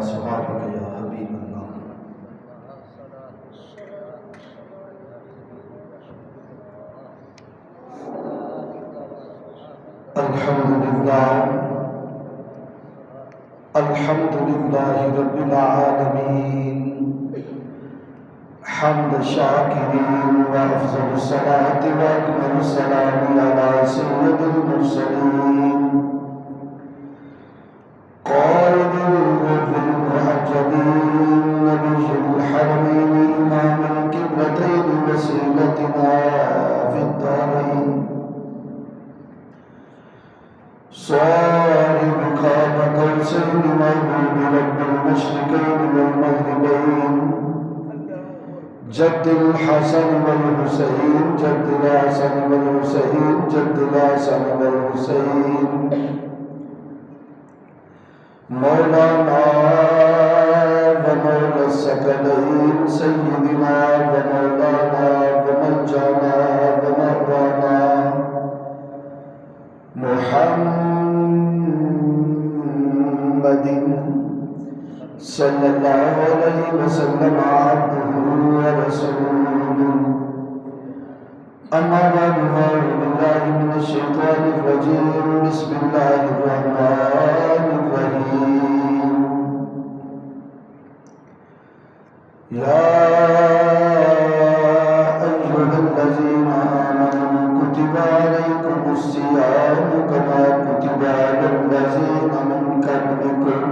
وأصحابك يا حبيب الله. الحمد لله رب العالمين حمد الشاكرين وأفضل الصلاة وأكمل السلام على سيد المرسلين قائد الغر المحجلين نبي الحرمين إمام القبلتين وسيلتنا في الدارين صاحب قاب قوسين محبوب رب المشرقين والمغربين جد الحسن والحسين جد الحسن والحسين جد الحسن والحسين مولانا ومولى الثقلين سيدنا ومولانا وملجانا ومروانا محمد صلى الله عليه وسلم عبده ورسوله. أما بعد فأعوذ بالله من الشيطان الرجيم بسم الله الرحمن الرحيم. يا أيها الذين آمنوا كتب عليكم الصيام كما كتب على الذين من قبلكم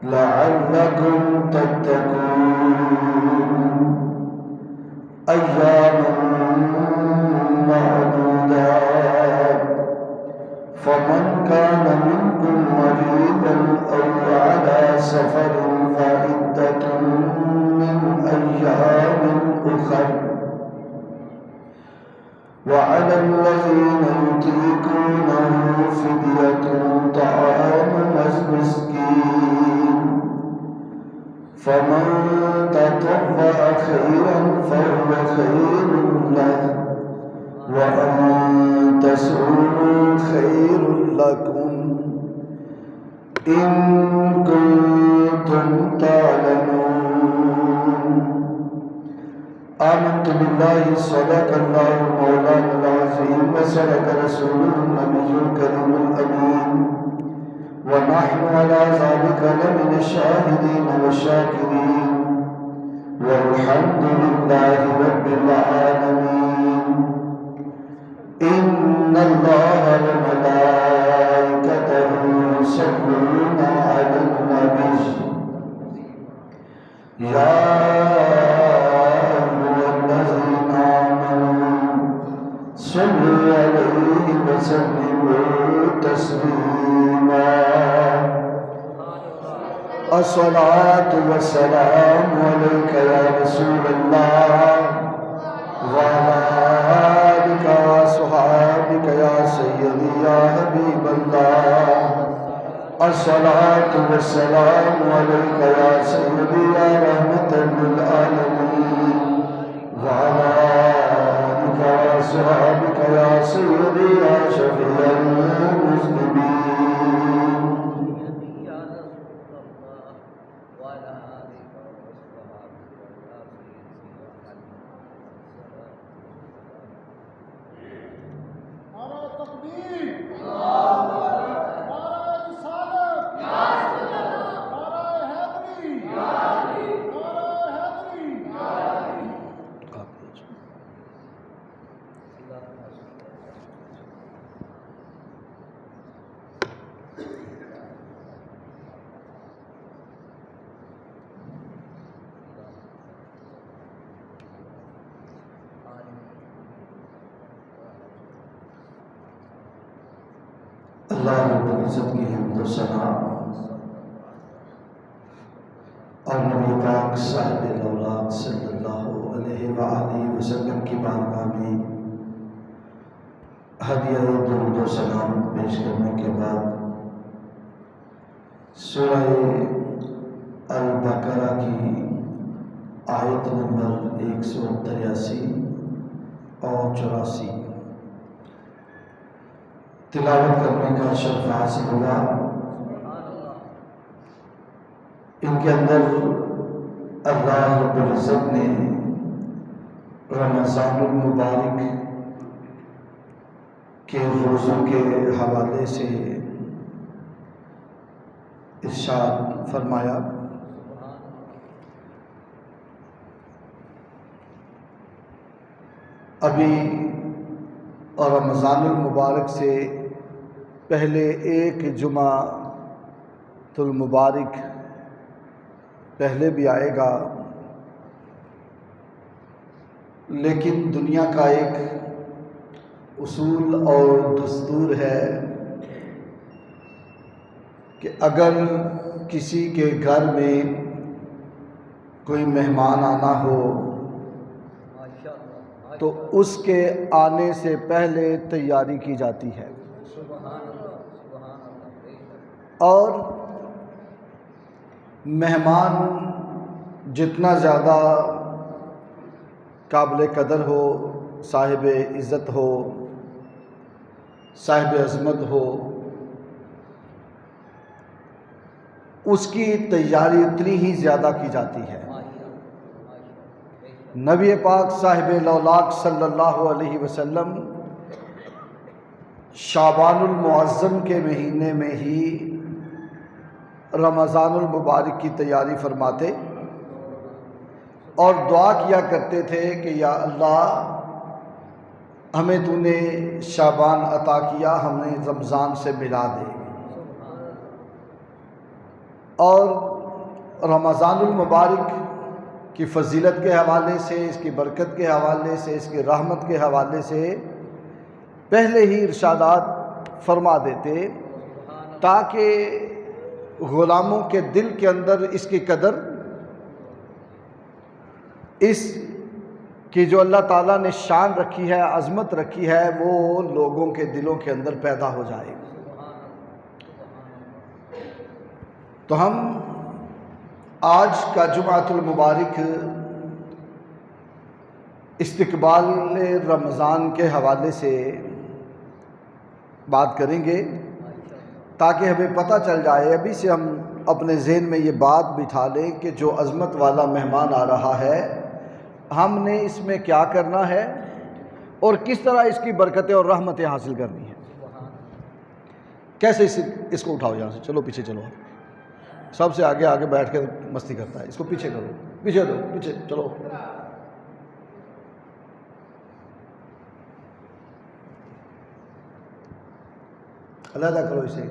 لعلكم تتقون أياما معدودات فمن كان منكم مريضا أو على سفر فعدة من أيام أخر وعلى الذين يطيقونه فدية طعام مسكين فمن تطوع خيرا فهو خير له وأن تصوموا خير لكم إن كنتم تعلمون. آمنت بالله صدق الله مولانا العظيم وصدق رسوله النبي الكريم الأمين ونحن على ذلك لمن الشاهدين والشاكرين والحمد لله رب العالمين. إن الله وملائكته يصلون على النبي يا أيها الذين آمنوا صلوا عليه وسلموا تسليما. الصلاة والسلام عليك يا رسول الله وعلى آلك وصحابك يا سيدي يا حبيب الله. الصلاة والسلام عليك يا سيدي يا رحمة للعالمين وعلى آلك وصحابك يا سيدي يا شفيع المذنبين. اللہ رب العزت کی حمد و ثنا اور نبی پاک صاحب الاولاد صلی اللہ علیہ وآلہ وسلم کی بارگاہ میں ہدیہ درود و سلام پیش کرنے کے بعد سورہ البقرہ کی آیت نمبر 183 اور 84 تلاوت کرنے کا شرف حاصل ہوا. ان کے اندر اللہ رب العزت نے رمضان المبارک کے روزوں کے حوالے سے ارشاد فرمایا، ابھی رمضان المبارک سے پہلے ایک جمعہ المبارک پہلے بھی آئے گا، لیکن دنیا کا ایک اصول اور دستور ہے کہ اگر کسی کے گھر میں کوئی مہمان آنا ہو تو اس کے آنے سے پہلے تیاری کی جاتی ہے، اور مہمان جتنا زیادہ قابل قدر ہو، صاحب عزت ہو، صاحب عظمت ہو، اس کی تیاری اتنی ہی زیادہ کی جاتی ہے۔ نبی پاک صاحب لولاک صلی اللہ علیہ وسلم شعبان المعظم کے مہینے میں ہی رمضان المبارک کی تیاری فرماتے اور دعا کیا کرتے تھے کہ یا اللہ، ہمیں تو نے شعبان عطا کیا، ہمیں رمضان سے ملا دے۔ اور رمضان المبارک کی فضیلت کے حوالے سے، اس کی برکت کے حوالے سے، اس کی رحمت کے حوالے سے پہلے ہی ارشادات فرما دیتے تاکہ غلاموں کے دل کے اندر اس کی قدر، اس کی جو اللہ تعالیٰ نے شان رکھی ہے، عظمت رکھی ہے، وہ لوگوں کے دلوں کے اندر پیدا ہو جائے۔ تو ہم آج کا جمعۃ المبارک استقبال رمضان کے حوالے سے بات کریں گے تاکہ ہمیں پتہ چل جائے، ابھی سے ہم اپنے ذہن میں یہ بات بٹھا لیں کہ جو عظمت والا مہمان آ رہا ہے، ہم نے اس میں کیا کرنا ہے اور کس طرح اس کی برکتیں اور رحمتیں حاصل کرنی ہیں۔ کیسے اس کو اٹھاؤ، یہاں سے چلو، پیچھے چلو، سب سے آگے آگے بیٹھ کے مستی کرتا ہے، اس کو پیچھے کرو، پیچھے دو، پیچھے چلو۔ علیحدہ کرو اسے۔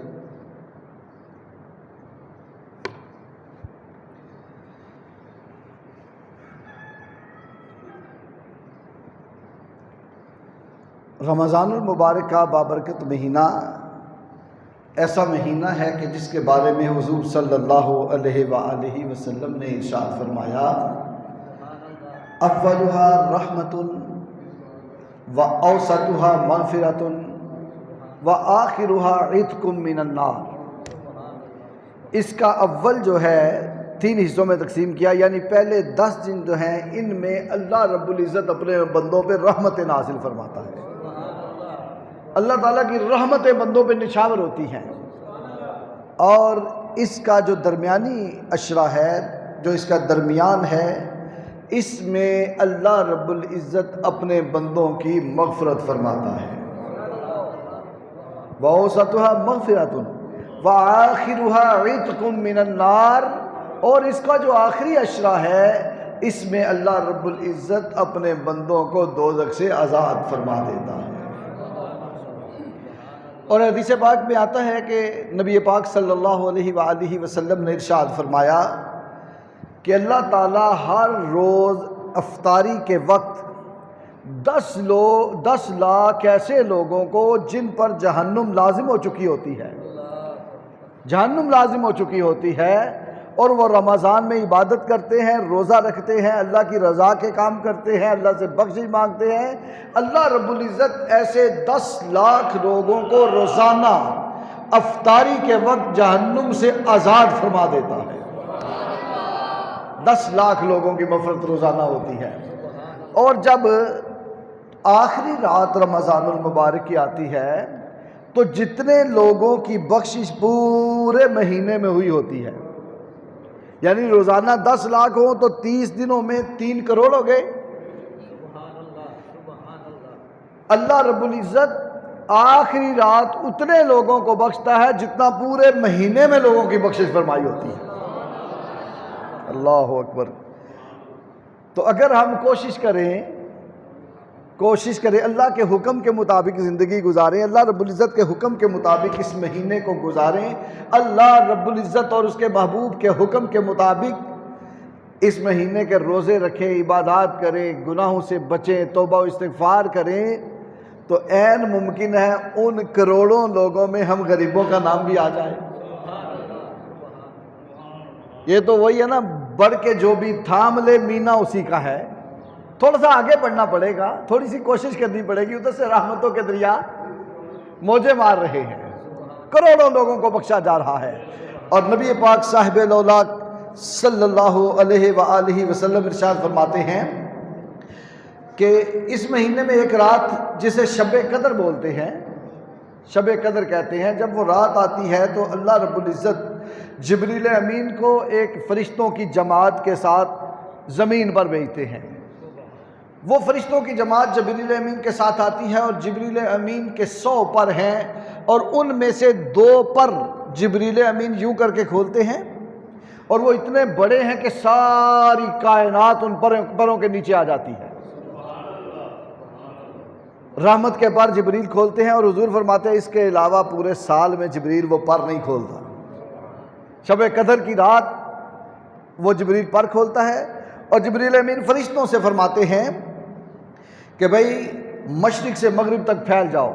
رمضان المبارک کا بابرکت مہینہ ایسا مہینہ ہے کہ جس کے بارے میں حضور صلی اللہ علیہ وآلہ وسلم نے ارشاد فرمایا، اولها رحمت و اوسطها مغفرۃ و آخرها عتق من النار۔ اس کا اول جو ہے 3 حصوں میں تقسیم کیا، یعنی پہلے 10 دن جو ہیں ان میں اللہ رب العزت اپنے بندوں پہ رحمت نازل فرماتا ہے۔ اللہ تعالیٰ کی رحمتیں بندوں پہ نچھاور ہوتی ہیں، اور اس کا جو درمیانی عشرہ ہے، جو اس کا درمیان ہے، اس میں اللہ رب العزت اپنے بندوں کی مغفرت فرماتا ہے۔ وَأَوْسَطُهَا مَغْفِرَةٌ وَآخِرُهَا عِتْقٌ مِّنَ النَّارِ، اور اس کا جو آخری عشرہ ہے، اس میں اللہ رب العزت اپنے بندوں کو دوزخ سے آزاد فرما دیتا ہے۔ اور حدیث پاک میں آتا ہے کہ نبی پاک صلی اللہ علیہ وآلہ وسلم نے ارشاد فرمایا کہ اللہ تعالیٰ ہر روز افطاری کے وقت 10 لاکھ ایسے لوگوں کو جن پر جہنم لازم ہو چکی ہوتی ہے، جہنم لازم ہو چکی ہوتی ہے، اور وہ رمضان میں عبادت کرتے ہیں، روزہ رکھتے ہیں، اللہ کی رضا کے کام کرتے ہیں، اللہ سے بخشش مانگتے ہیں، اللہ رب العزت ایسے 10 لاکھ لوگوں کو روزانہ افطاری کے وقت جہنم سے آزاد فرما دیتا ہے۔ 10 لاکھ لوگوں کی مغفرت روزانہ ہوتی ہے۔ اور جب آخری رات رمضان المبارک کی آتی ہے تو جتنے لوگوں کی بخشش پورے مہینے میں ہوئی ہوتی ہے، یعنی روزانہ 10 لاکھ ہوں تو 30 دنوں میں 3 کروڑ ہو گئے۔ اللہ رب العزت آخری رات اتنے لوگوں کو بخشتا ہے جتنا پورے مہینے میں لوگوں کی بخشش فرمائی ہوتی ہے۔ اللہ اکبر۔ تو اگر ہم کوشش کریں اللہ کے حکم کے مطابق زندگی گزاریں، اللہ رب العزت کے حکم کے مطابق اس مہینے کو گزاریں، اللہ رب العزت اور اس کے محبوب کے حکم کے مطابق اس مہینے کے روزے رکھیں، عبادات کریں، گناہوں سے بچیں، توبہ و استغفار کریں، تو عین ممکن ہے ان کروڑوں لوگوں میں ہم غریبوں کا نام بھی آ جائے۔ یہ تو وہی ہے نا، بڑھ کے جو بھی تھام لے مینا اسی کا ہے۔ تھوڑا سا آگے بڑھنا پڑے گا، تھوڑی سی کوشش کرنی پڑے گی، ادھر سے رحمتوں کے دریا موجے مار رہے ہیں، کروڑوں لوگوں کو بخشا جا رہا ہے۔ اور نبی پاک صاحب الاولاق صلی اللہ علیہ وآلہ وسلم ارشاد فرماتے ہیں کہ اس مہینے میں ایک رات جسے شب قدر بولتے ہیں، شب قدر کہتے ہیں، جب وہ رات آتی ہے تو اللہ رب العزت جبریل امین کو ایک فرشتوں کی جماعت کے ساتھ زمین پر بھیجتے ہیں۔ وہ فرشتوں کی جماعت جبریل امین کے ساتھ آتی ہے اور جبریل امین کے 100 پر ہیں، اور ان میں سے 2 پر جبریل امین یوں کر کے کھولتے ہیں اور وہ اتنے بڑے ہیں کہ ساری کائنات ان پروں کے نیچے آ جاتی ہے۔ رحمت کے پر جبریل کھولتے ہیں، اور حضور فرماتے ہیں اس کے علاوہ پورے سال میں جبریل وہ پر نہیں کھولتا۔ شب قدر کی رات وہ جبریل پر کھولتا ہے، اور جبریل امین فرشتوں سے فرماتے ہیں کہ بھئی مشرق سے مغرب تک پھیل جاؤ۔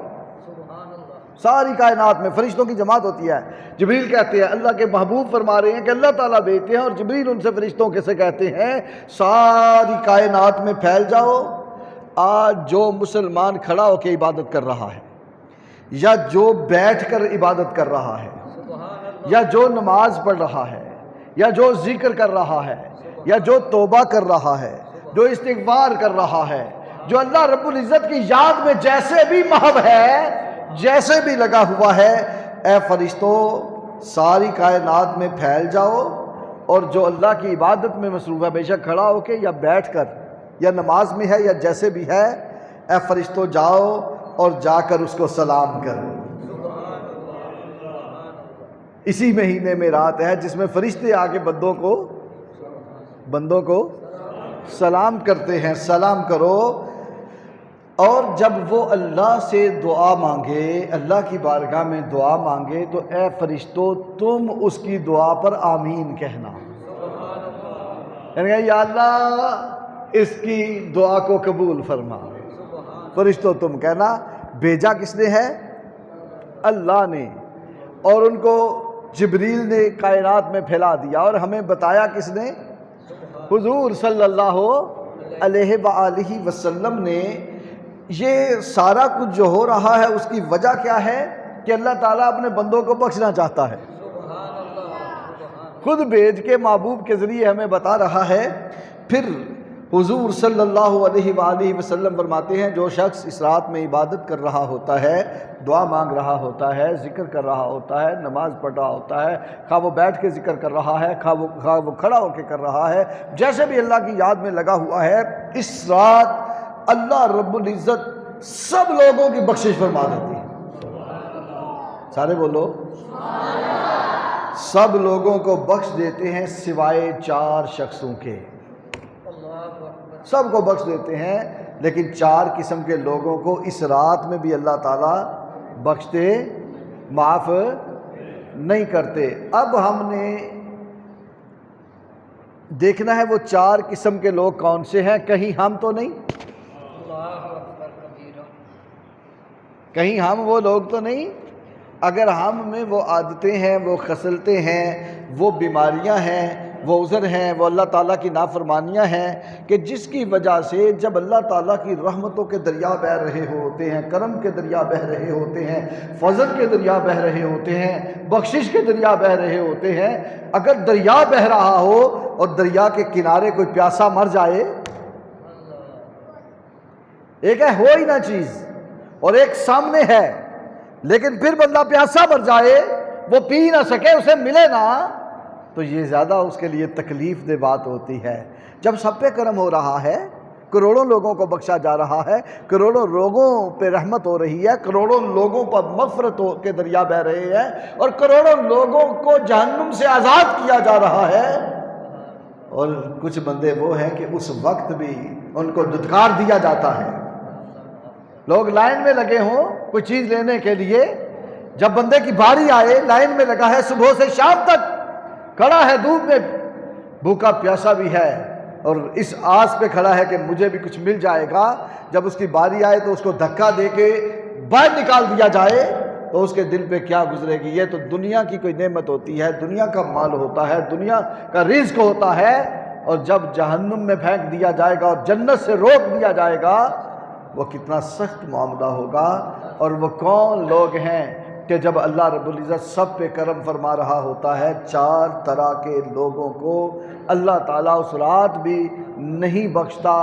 ساری کائنات میں فرشتوں کی جماعت ہوتی ہے۔ جبریل کہتے ہیں، اللہ کے محبوب فرما رہے ہیں کہ اللہ تعالیٰ بھیجتے ہیں، اور جبریل ان سے فرشتوں کے سے کہتے ہیں ساری کائنات میں پھیل جاؤ۔ آج جو مسلمان کھڑا ہو کے عبادت کر رہا ہے، یا جو بیٹھ کر عبادت کر رہا ہے، یا جو نماز پڑھ رہا ہے، یا جو ذکر کر رہا ہے، یا جو توبہ کر رہا ہے، جو استغفار کر رہا ہے، جو اللہ رب العزت کی یاد میں جیسے بھی محو ہے، جیسے بھی لگا ہوا ہے، اے فرشتوں ساری کائنات میں پھیل جاؤ، اور جو اللہ کی عبادت میں مصروف ہے، بے شک کھڑا ہو کے یا بیٹھ کر یا نماز میں ہے یا جیسے بھی ہے، اے فرشتوں جاؤ اور جا کر اس کو سلام کرو۔ اسی مہینے میں رات ہے جس میں فرشتے آگے بندوں کو سلام کرتے ہیں، سلام کرو۔ اور جب وہ اللہ سے دعا مانگے، اللہ کی بارگاہ میں دعا مانگے، تو اے فرشتوں تم اس کی دعا پر آمین کہنا، یعنی یا اللہ اس کی دعا کو قبول فرما۔ فرشتوں تم کہنا، بھیجا کس نے ہے؟ اللہ نے، اور ان کو جبریل نے کائنات میں پھیلا دیا، اور ہمیں بتایا کس نے؟ حضور صلی اللہ علیہ وآلہ وسلم نے۔ یہ سارا کچھ جو ہو رہا ہے اس کی وجہ کیا ہے؟ کہ اللہ تعالیٰ اپنے بندوں کو بخشنا چاہتا ہے، خود بھیج کے محبوب کے ذریعے ہمیں بتا رہا ہے۔ پھر حضور صلی اللہ علیہ وآلہ وسلم فرماتے ہیں جو شخص اس رات میں عبادت کر رہا ہوتا ہے، دعا مانگ رہا ہوتا ہے، ذکر کر رہا ہوتا ہے، نماز پڑھ رہا ہوتا ہے، خواہ وہ بیٹھ کے ذکر کر رہا ہے، خواہ وہ کھڑا ہو کے کر رہا ہے، جیسے بھی اللہ کی یاد میں لگا ہوا ہے، اس رات اللہ رب العزت سب لوگوں کی بخشش فرما دیتی ہے۔ سارے بولو، سب لوگوں کو بخش دیتے ہیں سوائے 4 شخصوں کے۔ سب کو بخش دیتے ہیں، لیکن 4 قسم کے لوگوں کو اس رات میں بھی اللہ تعالیٰ بخشتے، معاف نہیں کرتے۔ اب ہم نے دیکھنا ہے وہ 4 قسم کے لوگ کون سے ہیں، کہیں ہم تو نہیں، کہیں ہم وہ لوگ تو نہیں۔ اگر ہم میں وہ عادتیں ہیں، وہ خصلتیں ہیں، وہ بیماریاں ہیں، وہ عذر ہیں، وہ اللہ تعالیٰ کی نافرمانیاں ہیں، کہ جس کی وجہ سے جب اللہ تعالیٰ کی رحمتوں کے دریا بہہ رہے ہوتے ہیں، کرم کے دریا بہہ رہے ہوتے ہیں، فضل کے دریا بہہ رہے ہوتے ہیں، بخشش کے دریا بہہ رہے ہوتے ہیں، اگر دریا بہہ رہا ہو اور دریا کے کنارے کوئی پیاسا مر جائے، ایک ہے ہو ہی نہ چیز اور ایک سامنے ہے، لیکن پھر بندہ پیاسا مر جائے، وہ پی نہ سکے، اسے ملے نہ، تو یہ زیادہ اس کے لیے تکلیف دہ بات ہوتی ہے۔ جب سب پہ کرم ہو رہا ہے، کروڑوں لوگوں کو بخشا جا رہا ہے، کروڑوں لوگوں پہ رحمت ہو رہی ہے، کروڑوں لوگوں پر مغفرت کے دریا بہ رہے ہیں، اور کروڑوں لوگوں کو جہنم سے آزاد کیا جا رہا ہے، اور کچھ بندے وہ ہیں کہ اس وقت بھی ان کو دھتکار دیا جاتا ہے۔ لوگ لائن میں لگے ہوں کوئی چیز لینے کے لیے، جب بندے کی باری آئے، لائن میں لگا ہے صبح سے شام تک، کھڑا ہے دھوپ میں، بھوکا پیاسا بھی ہے، اور اس آس پہ کھڑا ہے کہ مجھے بھی کچھ مل جائے گا، جب اس کی باری آئے تو اس کو دھکا دے کے باہر نکال دیا جائے تو اس کے دل پہ کیا گزرے گی؟ یہ تو دنیا کی کوئی نعمت ہوتی ہے، دنیا کا مال ہوتا ہے، دنیا کا رزق ہوتا ہے، اور جب جہنم میں پھینک دیا جائے گا اور جنت سے روک دیا جائے گا، وہ کتنا سخت معاملہ ہوگا۔ اور وہ کون لوگ ہیں کہ جب اللہ رب العزت سب پہ کرم فرما رہا ہوتا ہے، 4 طرح کے لوگوں کو اللہ تعالیٰ اس رات بھی نہیں بخشتا،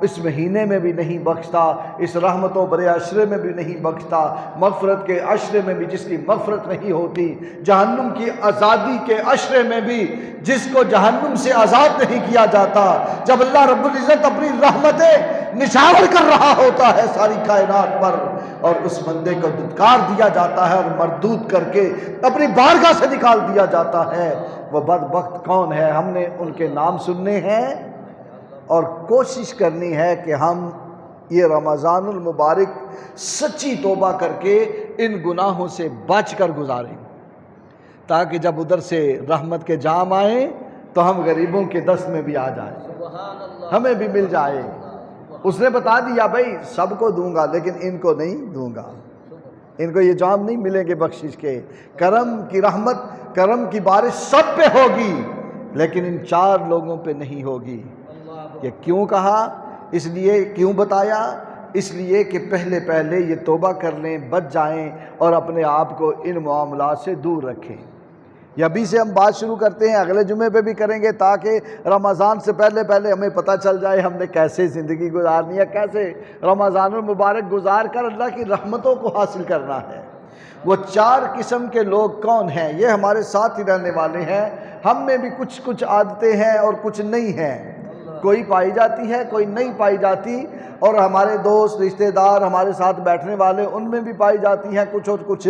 اس مہینے میں بھی نہیں بخشتا، اس رحمت و برے عشرے میں بھی نہیں بخشتا، مغفرت کے عشرے میں بھی جس کی مغفرت نہیں ہوتی، جہنم کی آزادی کے عشرے میں بھی جس کو جہنم سے آزاد نہیں کیا جاتا، جب اللہ رب العزت اپنی رحمتیں نچھاور کر رہا ہوتا ہے ساری کائنات پر، اور اس بندے کو دھتکار دیا جاتا ہے اور مردود کر کے اپنی بارگاہ سے نکال دیا جاتا ہے، وہ بدبخت کون ہے؟ ہم نے ان کے نام سننے ہیں اور کوشش کرنی ہے کہ ہم یہ رمضان المبارک سچی توبہ کر کے ان گناہوں سے بچ کر گزاریں، تاکہ جب ادھر سے رحمت کے جام آئیں تو ہم غریبوں کے دست میں بھی آ جائیں، ہمیں بھی مل جائے۔ اس نے بتا دیا بھائی سب کو دوں گا لیکن ان کو نہیں دوں گا، ان کو یہ جام نہیں ملیں گے بخشش کے، کرم کی رحمت، کرم کی بارش سب پہ ہوگی لیکن ان 4 لوگوں پہ نہیں ہوگی۔ یہ کیوں کہا؟ اس لیے کیوں بتایا؟ اس لیے کہ پہلے یہ توبہ کر لیں، بچ جائیں اور اپنے آپ کو ان معاملات سے دور رکھیں۔ یہ ابھی سے ہم بات شروع کرتے ہیں، اگلے جمعے پہ بھی کریں گے تاکہ رمضان سے پہلے ہمیں پتہ چل جائے ہم نے کیسے زندگی گزارنی ہے، کیسے رمضان المبارک گزار کر اللہ کی رحمتوں کو حاصل کرنا ہے۔ وہ 4 قسم کے لوگ کون ہیں؟ یہ ہمارے ساتھ ہی رہنے والے ہیں، ہم میں بھی کچھ عادتیں ہیں اور کچھ نہیں ہیں، کوئی پائی جاتی ہے کوئی نہیں پائی جاتی، اور ہمارے دوست رشتہ دار ہمارے ساتھ بیٹھنے والے ان میں بھی پائی جاتی ہیں کچھ اور کچھ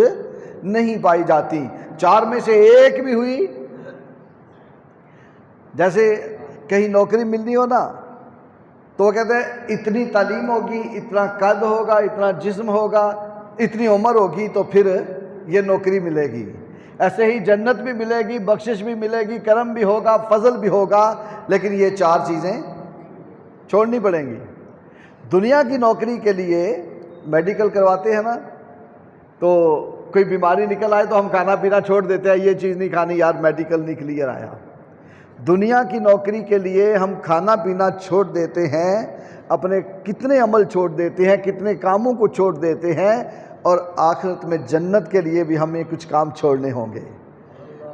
نہیں پائی جاتی۔ 4 میں سے ایک بھی ہوئی، جیسے کہیں نوکری ملنی ہو نا تو وہ کہتے ہیں اتنی تعلیم ہوگی، اتنا قد ہوگا، اتنا جسم ہوگا، اتنی عمر ہوگی تو پھر یہ نوکری ملے گی۔ ایسے ہی جنت بھی ملے گی، بخشش بھی ملے گی، کرم بھی ہوگا، فضل بھی ہوگا، لیکن یہ 4 چیزیں چھوڑنی پڑیں گی۔ دنیا کی نوکری کے لیے میڈیکل کرواتے ہیں نا، تو کوئی بیماری نکل آئے تو ہم کھانا پینا چھوڑ دیتے ہیں، یہ چیز نہیں کھانی یار میڈیکل نہیں کلیئر آیا۔ دنیا کی نوکری کے لیے ہم کھانا پینا چھوڑ دیتے ہیں، اپنے کتنے عمل چھوڑ دیتے ہیں، کتنے کاموں کو چھوڑ دیتے ہیں، اور آخرت میں جنت کے لیے بھی ہمیں کچھ کام چھوڑنے ہوں گے۔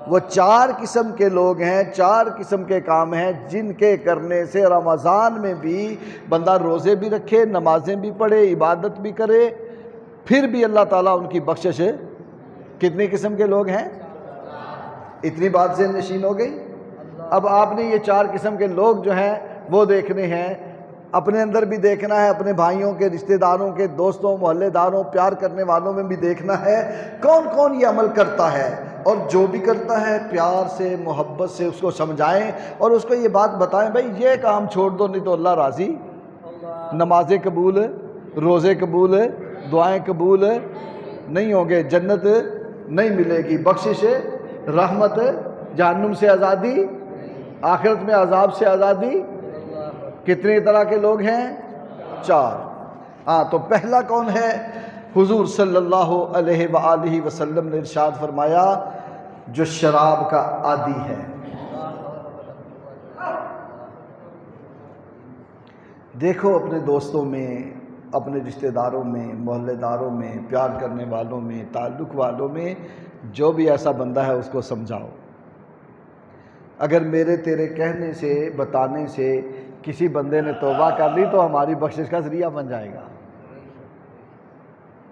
وہ 4 قسم کے لوگ ہیں، 4 قسم کے کام ہیں جن کے کرنے سے رمضان میں بھی بندہ روزے بھی رکھے، نمازیں بھی پڑھے، عبادت بھی کرے، پھر بھی اللہ تعالیٰ ان کی بخشش ہے۔ کتنی قسم کے لوگ ہیں؟ اتنی بات ذہن نشین ہو گئی۔ اب آپ نے یہ 4 قسم کے لوگ جو ہیں وہ دیکھنے ہیں، اپنے اندر بھی دیکھنا ہے، اپنے بھائیوں کے، رشتہ داروں کے، دوستوں، محلے داروں، پیار کرنے والوں میں بھی دیکھنا ہے کون کون یہ عمل کرتا ہے، اور جو بھی کرتا ہے پیار سے، محبت سے اس کو سمجھائیں اور اس کو یہ بات بتائیں بھائی یہ کام چھوڑ دو نہیں تو اللہ راضی، نمازیں قبول، روزے قبول، دعائیں قبول نہیں ہوں گے، جنت نہیں ملے گی، بخشش، رحمت، جہنم سے آزادی، آخرت میں عذاب سے آزادی۔ کتنے طرح کے لوگ ہیں؟ 4۔ ہاں تو پہلا کون ہے؟ حضور صلی اللہ علیہ وآلہ وسلم نے ارشاد فرمایا جو شراب کا عادی ہے۔ دیکھو اپنے دوستوں میں، اپنے رشتہ داروں میں، محلے داروں میں، پیار کرنے والوں میں، تعلق والوں میں جو بھی ایسا بندہ ہے اس کو سمجھاؤ۔ اگر میرے تیرے کہنے سے، بتانے سے کسی بندے نے توبہ کر لی تو ہماری بخشش کا ذریعہ بن جائے گا۔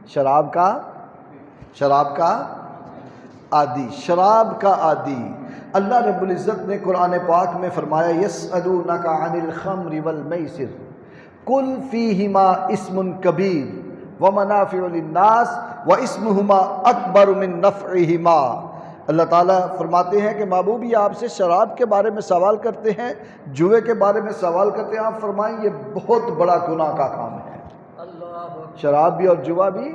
شراب کا عادی، شراب کا عادی، اللہ رب العزت نے قرآن پاک میں فرمایا یسألونک عن الخمر والمیسر قل فیہما اسم کبیر ومنافع للناس واسمہما اکبر من نفعہما۔ اللہ تعالیٰ فرماتے ہیں کہ محبوب یہ آپ سے شراب کے بارے میں سوال کرتے ہیں، جوئے کے بارے میں سوال کرتے ہیں، آپ فرمائیں یہ بہت بڑا گناہ کا کام ہے۔ شراب بھی اور جوا بھی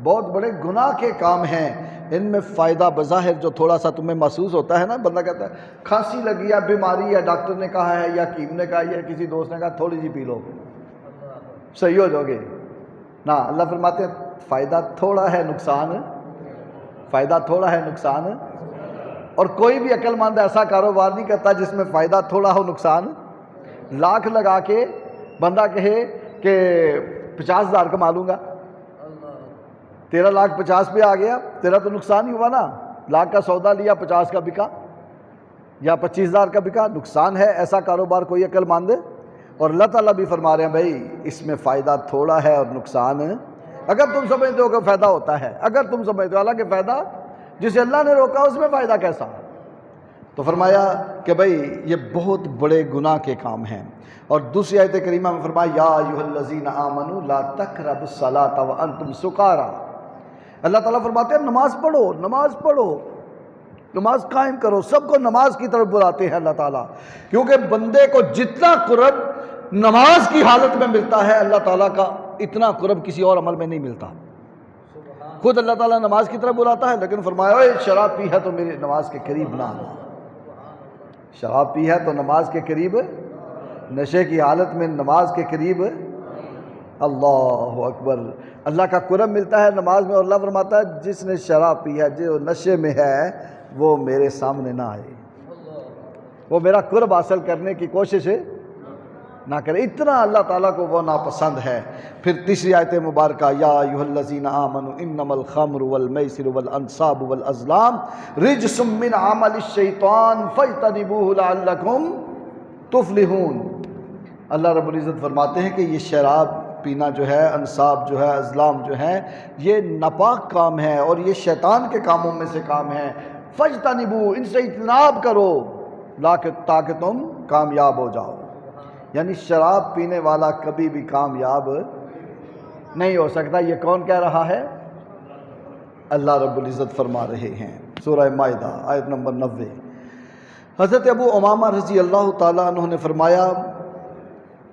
بہت بڑے گناہ کے کام ہیں۔ ان میں فائدہ بظاہر جو تھوڑا سا تمہیں محسوس ہوتا ہے نا، بندہ کہتا ہے کھانسی لگی یا بیماری یا ڈاکٹر نے کہا ہے یا حکیم نے کہا یا کسی دوست نے کہا تھوڑی سی پی لو صحیح ہو جاؤ گے نا، اللہ فرماتے ہیں فائدہ تھوڑا ہے نقصان، فائدہ تھوڑا ہے نقصان۔ اور کوئی بھی عقل مند ایسا کاروبار نہیں کرتا جس میں فائدہ تھوڑا ہو نقصان لاکھ لگا کے بندہ کہے کہ 50,000 کما لوں گا، 13,50,000 پہ آ گیا، تیرا تو نقصان ہی ہوا نا، لاکھ کا سودا لیا 50 کا بکا یا 25,000 کا بکا، نقصان ہے۔ ایسا کاروبار کوئی عقل مند؟ اور اللہ تعالیٰ بھی فرما رہے ہیں بھائی اس میں فائدہ تھوڑا ہے اور نقصان، اگر تم سمجھتے ہو کہ فائدہ ہوتا ہے، اگر تم سمجھتے ہو، حالانکہ فائدہ جسے اللہ نے روکا اس میں فائدہ کیسا؟ تو فرمایا کہ بھائی یہ بہت بڑے گناہ کے کام ہیں۔ اور دوسری آیت کریمہ میں فرمایا یا ایھا الذین آمنوا لا تقربوا الصلاۃ وانتم سکارى۔ اللہ تعالیٰ فرماتے ہیں نماز پڑھو، نماز پڑھو، نماز قائم کرو، سب کو نماز کی طرف بلاتے ہیں اللہ تعالیٰ، کیونکہ بندے کو جتنا قرب نماز کی حالت میں ملتا ہے اللہ تعالیٰ کا، اتنا قرب کسی اور عمل میں نہیں ملتا۔ خود اللہ تعالیٰ نماز کی طرف بلاتا ہے، لیکن فرمایا اے شراب پی ہے تو میری نماز کے قریب نہ آنا، شراب پی ہے تو نماز کے قریب، نشے کی حالت میں نماز کے قریب، اللہ اکبر، اللہ کا قرب ملتا ہے نماز میں۔ اور اللہ فرماتا ہے جس نے شراب پی ہے، جو نشے میں ہے، وہ میرے سامنے نہ آئے، وہ میرا قرب حاصل کرنے کی کوشش نہ کرے، اتنا اللہ تعالیٰ کو وہ ناپسند ہے۔ پھر تیسری آیت مبارکہ یا ایھا الذین آمنوا انما الخمر والمیسر والانصاب والازلام رجس من عمل الشیطان فاجتنبوہ لعلکم تفلحون۔ اللہ رب العزت فرماتے ہیں کہ یہ شراب پینا جو ہے، انصاب جو ہے، ازلام جو ہے، یہ ناپاک کام ہے اور یہ شیطان کے کاموں میں سے کام ہے۔ فاجتنبوہ، ان سے اجتناب کرو تاکہ تم کامیاب ہو جاؤ۔ یعنی شراب پینے والا کبھی بھی کامیاب نہیں ہو سکتا۔ یہ کون کہہ رہا ہے؟ اللہ رب العزت فرما رہے ہیں، سورہ مائدہ آیت نمبر 90۔ حضرت ابو امامہ رضی اللہ تعالیٰ عنہ نے فرمایا،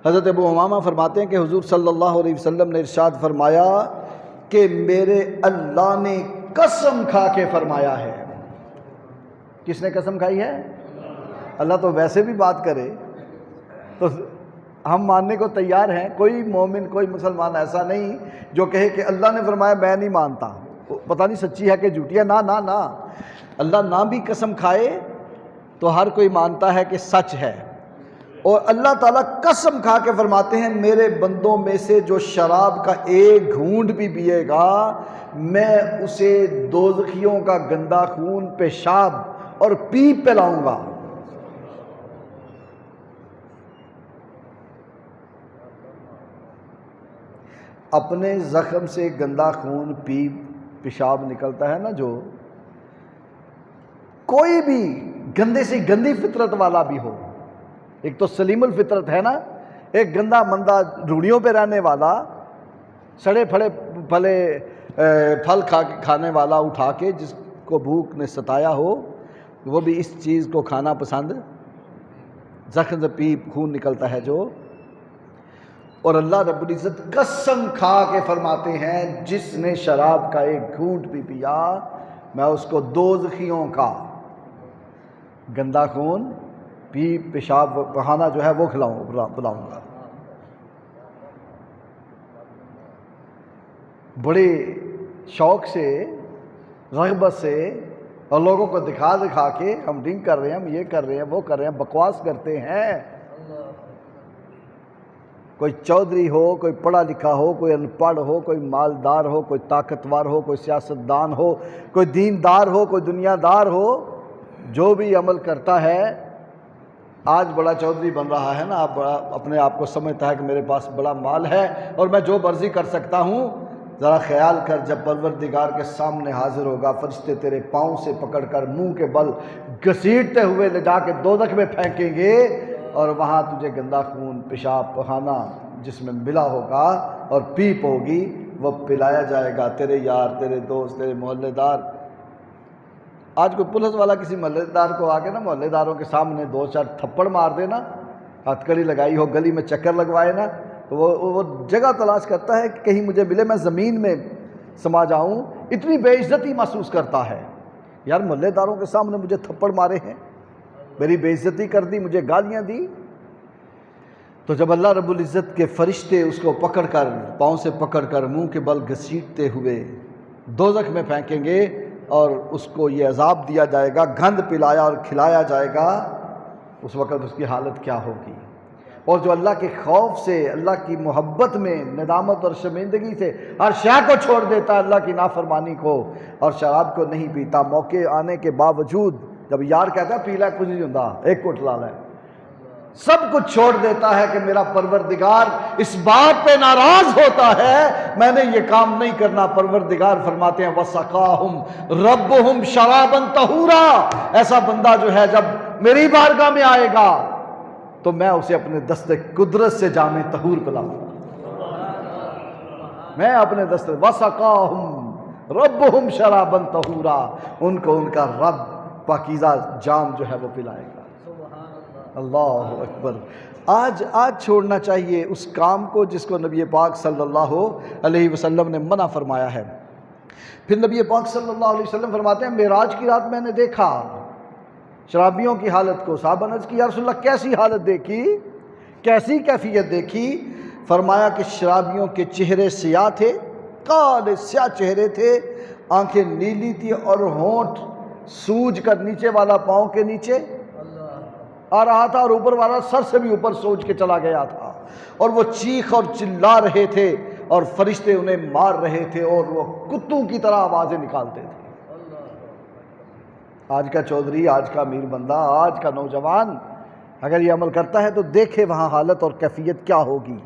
حضرت ابو امامہ فرماتے ہیں کہ حضور صلی اللہ علیہ وسلم نے ارشاد فرمایا کہ میرے اللہ نے قسم کھا کے فرمایا ہے۔ کس نے قسم کھائی ہے؟ اللہ تو ویسے بھی بات کرے تو ہم ماننے کو تیار ہیں، کوئی مومن کوئی مسلمان ایسا نہیں جو کہے کہ اللہ نے فرمایا میں نہیں مانتا، پتہ نہیں سچی ہے کہ جھوٹی ہے، نہ نہ نہ، اللہ نہ بھی قسم کھائے تو ہر کوئی مانتا ہے کہ سچ ہے۔ اور اللہ تعالیٰ قسم کھا کے فرماتے ہیں میرے بندوں میں سے جو شراب کا ایک گھونٹ بھی پیے گا میں اسے دوزخیوں کا گندا خون، پیشاب اور پیپ پلاؤں گا۔ اپنے زخم سے گندا خون، پیشاب نکلتا ہے نا، جو کوئی بھی گندے سے گندی فطرت والا بھی ہو، ایک تو سلیم الفطرت ہے نا، ایک گندا مندہ روڑیوں پہ رہنے والا، سڑے پھلے پھل کھانے والا اٹھا کے، جس کو بھوک نے ستایا ہو وہ بھی اس چیز کو کھانا پسند، زخم سے پیپ خون نکلتا ہے جو۔ اور اللہ رب العزت قسم کھا کے فرماتے ہیں جس نے شراب کا ایک گھونٹ بھی پیا میں اس کو دوزخیوں کا گندا خون، پیپ، پیشاب بہانا جو ہے وہ پلاؤں گا۔ بڑے شوق سے، رغبت سے، اور لوگوں کو دکھا کے ہم ڈرنک کر رہے ہیں، ہم یہ کر رہے ہیں، وہ کر رہے ہیں، بکواس کرتے ہیں۔ کوئی چودھری ہو، کوئی پڑھا لکھا ہو، کوئی ان پڑھ ہو، کوئی مالدار ہو، کوئی طاقتور ہو، کوئی سیاستدان ہو، کوئی دیندار ہو، کوئی دنیا دار ہو، جو بھی عمل کرتا ہے، آج بڑا چودھری بن رہا ہے نا، آپ بڑا اپنے آپ کو سمجھتا ہے کہ میرے پاس بڑا مال ہے اور میں جو مرضی کر سکتا ہوں، ذرا خیال کر، جب پروردگار کے سامنے حاضر ہوگا، فرشتے تیرے پاؤں سے پکڑ کر منہ کے بل گھسیٹتے ہوئے لے جا کے دوزخ میں پھینکیں گے، اور وہاں تجھے گندا خون، پیشاب، پخانہ جس میں ملا ہوگا اور پیپ ہوگی وہ پلایا جائے گا۔ تیرے یار، تیرے دوست، تیرے محلے دار، آج کوئی پولیس والا کسی محلے دار کو آ کے نا محلے داروں کے سامنے 2-4 تھپڑ مار دے نا، ہتھ کڑی لگائی ہو، گلی میں چکر لگوائے نا، تو وہ جگہ تلاش کرتا ہے کہ کہیں مجھے ملے، میں زمین میں سما جاؤں، اتنی بے عزتی محسوس کرتا ہے۔ یار محلے داروں کے سامنے مجھے تھپڑ مارے ہیں، میری بے عزتی کر دی، مجھے گالیاں دی۔ تو جب اللہ رب العزت کے فرشتے اس کو پکڑ کر، پاؤں سے پکڑ کر منہ کے بل گھسیٹتے ہوئے دوزخ میں پھینکیں گے اور اس کو یہ عذاب دیا جائے گا، گند پلایا اور کھلایا جائے گا، اس وقت اس کی حالت کیا ہوگی؟ اور جو اللہ کے خوف سے، اللہ کی محبت میں، ندامت اور شرمندگی سے ہر شے کو چھوڑ دیتا ہے، اللہ کی نافرمانی کو، اور شراب کو نہیں پیتا، موقع آنے کے باوجود، جب یار کہتا ہے پی لے کچھ نہیں ہوتا، ایک کوٹ لا لے، سب کچھ چھوڑ دیتا ہے کہ میرا پروردگار اس بات پہ ناراض ہوتا ہے، میں نے یہ کام نہیں کرنا۔ پروردگار فرماتے ہیں وَسَقَاهُمْ رَبُّهُمْ شَرَابًا طَهُورًا، ایسا بندہ جو ہے جب میری بارگاہ میں آئے گا تو میں اسے اپنے دست قدرت سے جام طہور پلاؤں گا، میں اپنے دست وَسَقَاهُمْ رَبُّهُمْ شَرَابًا طَهُورًا، ان کو ان کا رب پاکیزہ جام جو ہے وہ پلائے گا۔ اللہ اکبر۔ آج چھوڑنا چاہیے اس کام کو جس کو نبی پاک صلی اللہ علیہ وسلم نے منع فرمایا ہے۔ پھر نبی پاک صلی اللہ علیہ وسلم فرماتے ہیں معراج کی رات میں نے دیکھا شرابیوں کی حالت کو۔ صحابہ نے عرض کی یا رسول اللہ کیسی حالت دیکھی، کیسی کیفیت دیکھی؟ فرمایا کہ شرابیوں کے چہرے سیاہ تھے، کالے سیاہ چہرے تھے، آنکھیں نیلی تھی اور ہونٹ سوج کر نیچے والا پاؤں کے نیچے آ رہا تھا اور اوپر والا سر سے بھی اوپر سوج کے چلا گیا تھا، اور وہ چیخ اور چلا رہے تھے اور فرشتے انہیں مار رہے تھے اور وہ کتوں کی طرح آوازیں نکالتے تھے۔ آج کا چودھری، آج کا امیر بندہ، آج کا نوجوان اگر یہ عمل کرتا ہے تو دیکھے وہاں حالت اور کیفیت کیا ہوگی۔